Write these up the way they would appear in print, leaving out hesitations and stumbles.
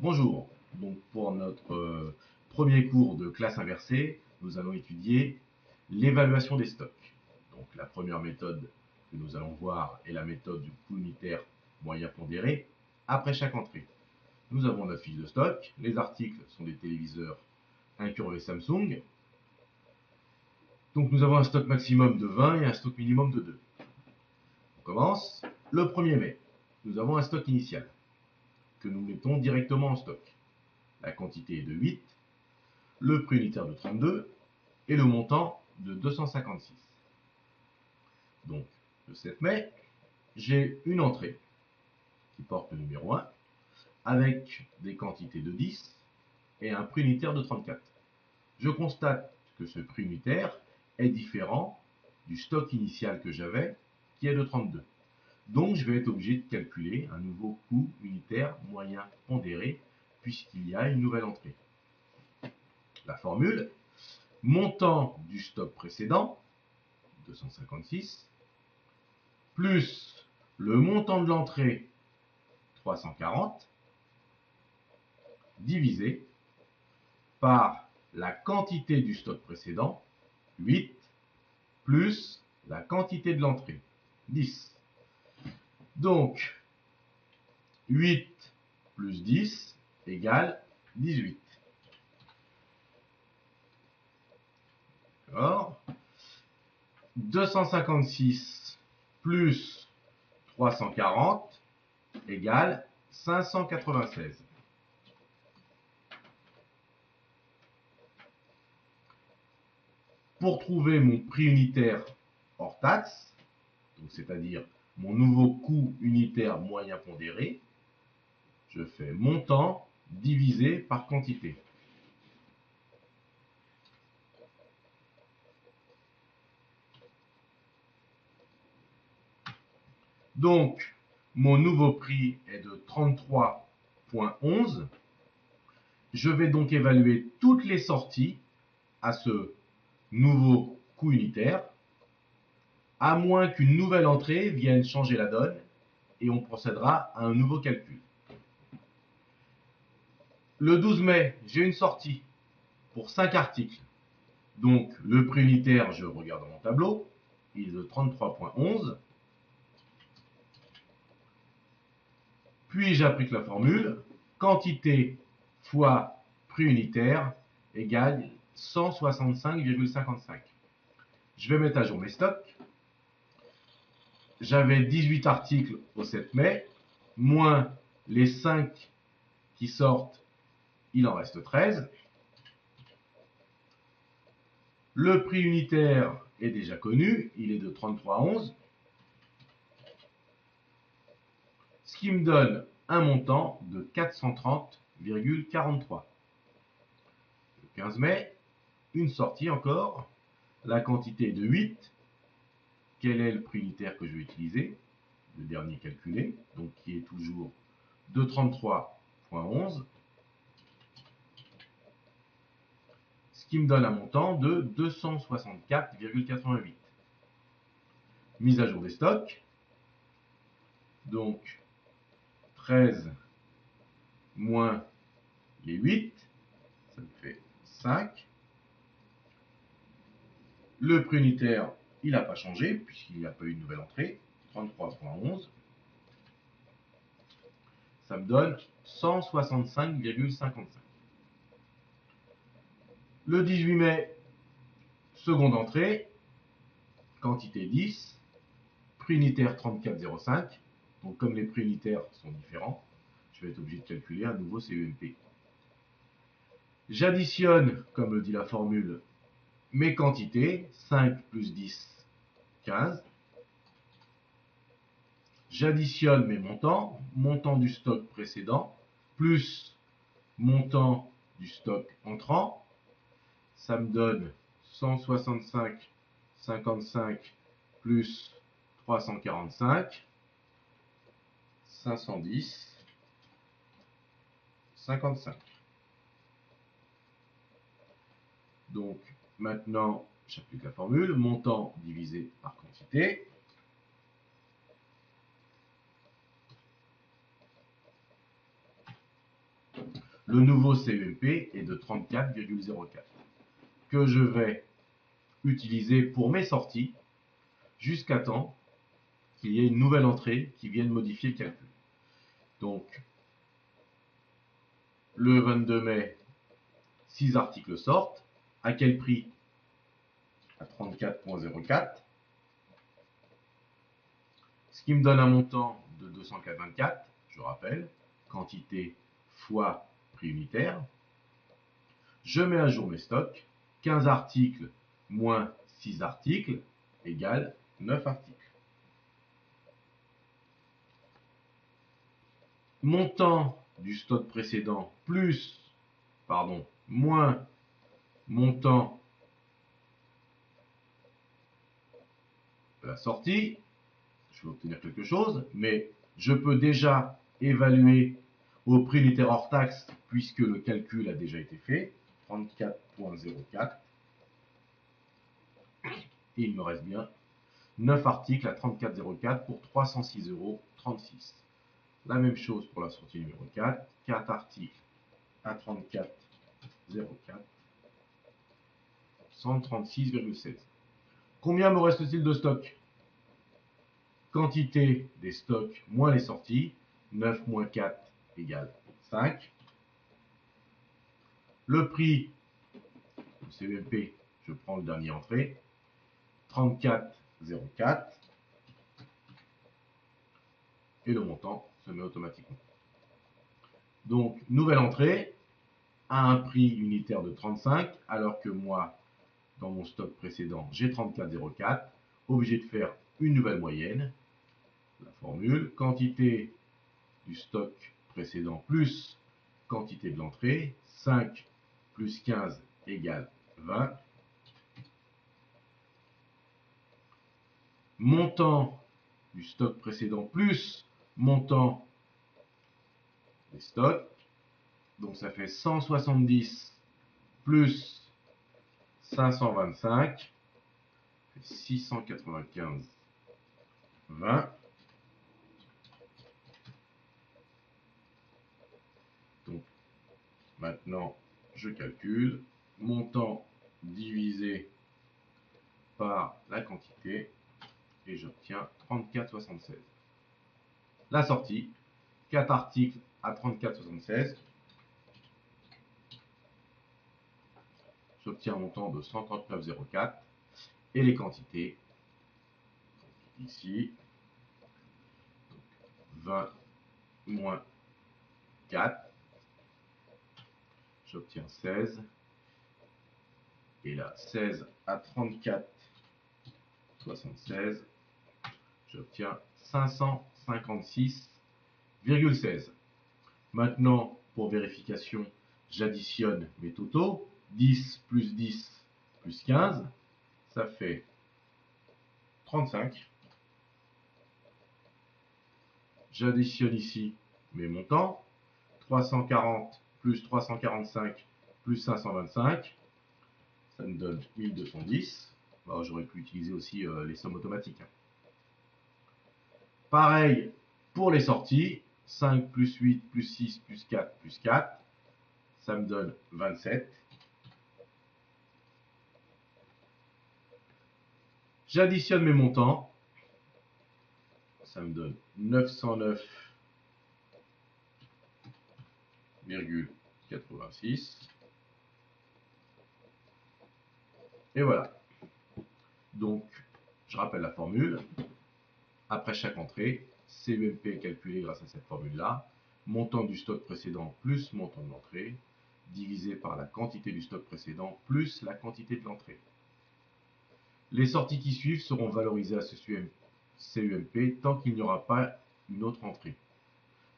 Bonjour, donc pour notre premier cours de classe inversée, nous allons étudier l'évaluation des stocks. Donc la première méthode que nous allons voir est la méthode du coût unitaire moyen pondéré après chaque entrée. Nous avons notre fiche de stock, les articles sont des téléviseurs incurvés Samsung. Donc nous avons un stock maximum de 20 et un stock minimum de 2. On commence. Le 1er mai, nous avons un stock initial que nous mettons directement en stock. La quantité est de 8, le prix unitaire de 32 et le montant de 256. Donc, le 7 mai, j'ai une entrée qui porte le numéro 1 avec des quantités de 10 et un prix unitaire de 34. Je constate que ce prix unitaire est différent du stock initial que j'avais qui est de 32. Donc, je vais être obligé de calculer un nouveau coût unitaire moyen pondéré puisqu'il y a une nouvelle entrée. La formule, montant du stock précédent, 256, plus le montant de l'entrée, 340, divisé par la quantité du stock précédent, 8, plus la quantité de l'entrée, 10. Donc, 8 plus 10 égale 18. D'accord ? 256 plus 340 égale 596. Pour trouver mon prix unitaire hors taxe, c'est-à-dire mon nouveau coût unitaire moyen pondéré, je fais montant divisé par quantité. Donc, mon nouveau prix est de 33,11. Je vais donc évaluer toutes les sorties à ce nouveau coût unitaire, à moins qu'une nouvelle entrée vienne changer la donne, et on procédera à un nouveau calcul. Le 12 mai, j'ai une sortie pour 5 articles. Donc, le prix unitaire, je regarde dans mon tableau, il est de 33,11. Puis, j'applique la formule, quantité fois prix unitaire égale 165,55. Je vais mettre à jour mes stocks. J'avais 18 articles au 7 mai, moins les 5 qui sortent, il en reste 13. Le prix unitaire est déjà connu, il est de 33,11. Ce qui me donne un montant de 430,43. Le 15 mai, une sortie encore. La quantité est de 8. Quel est le prix unitaire que je vais utiliser? Le dernier calculé, donc qui est toujours de 33,11. Ce qui me donne un montant de 264,88. Mise à jour des stocks. Donc 13 moins les 8, ça me fait 5. Le prix unitaire, il n'a pas changé puisqu'il n'y a pas eu de nouvelle entrée, 33,11. Ça me donne 165,55. Le 18 mai, seconde entrée, quantité 10, prix unitaire 34,05. Donc comme les prix unitaires sont différents, je vais être obligé de calculer un nouveau CEMP. J'additionne, comme le dit la formule, mes quantités, 5 plus 10, 15. J'additionne mes montants, montant du stock précédent, plus montant du stock entrant. Ça me donne 165,55 plus 345, 510,55. Donc maintenant, j'applique la formule, montant divisé par quantité. Le nouveau CEMP est de 34,04 que je vais utiliser pour mes sorties jusqu'à temps qu'il y ait une nouvelle entrée qui vienne modifier le calcul. Donc, le 22 mai, 6 articles sortent. À quel prix? À 34,04. Ce qui me donne un montant de 204,24, je rappelle, quantité fois prix unitaire. Je mets à jour mes stocks. 15 articles moins 6 articles égale 9 articles. Montant du stock précédent moins montant de la sortie, je vais obtenir quelque chose, mais je peux déjà évaluer au prix unitaire hors taxe puisque le calcul a déjà été fait, 34,04. Et il me reste bien 9 articles à 34,04 pour 306,36 €. La même chose pour la sortie numéro 4, 4 articles à 34,04, 136,16. Combien me reste-t-il de stock? Quantité des stocks moins les sorties, 9 moins 4 égale 5. Le prix, le CEMP, je prends le dernier entrée, 34,04. Et le montant se met automatiquement. Donc, nouvelle entrée à un prix unitaire de 35, alors que moi, dans mon stock précédent, j'ai 34,04. Obligé de faire une nouvelle moyenne. La formule, quantité du stock précédent plus quantité de l'entrée, 5 plus 15 égale 20. Montant du stock précédent plus montant des stocks. Donc ça fait 170 plus 525, 695, 20. Donc maintenant je calcule montant divisé par la quantité et j'obtiens 34,76. La sortie, 4 articles à 34,76. J'obtiens un montant de 139,04 et les quantités ici, donc 20 moins 4, j'obtiens 16, et là 16 à 34,76, j'obtiens 556,16. Maintenant, pour vérification, j'additionne mes totaux. 10 plus 10 plus 15, ça fait 35. J'additionne ici mes montants. 340 plus 345 plus 525, ça me donne 1210. Bon, j'aurais pu utiliser aussi les sommes automatiques. Pareil pour les sorties. 5 plus 8 plus 6 plus 4 plus 4, ça me donne 27. J'additionne mes montants, ça me donne 909,86. Et voilà. Donc, je rappelle la formule. Après chaque entrée, CEMP est calculé grâce à cette formule-là. Montant du stock précédent plus montant de l'entrée, divisé par la quantité du stock précédent plus la quantité de l'entrée. Les sorties qui suivent seront valorisées à ce CEMP tant qu'il n'y aura pas une autre entrée.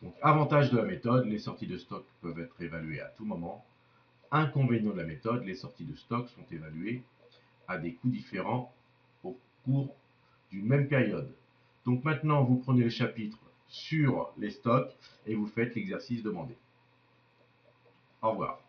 Donc, avantage de la méthode, les sorties de stock peuvent être évaluées à tout moment. Inconvénient de la méthode, les sorties de stock sont évaluées à des coûts différents au cours d'une même période. Donc maintenant, vous prenez le chapitre sur les stocks et vous faites l'exercice demandé. Au revoir.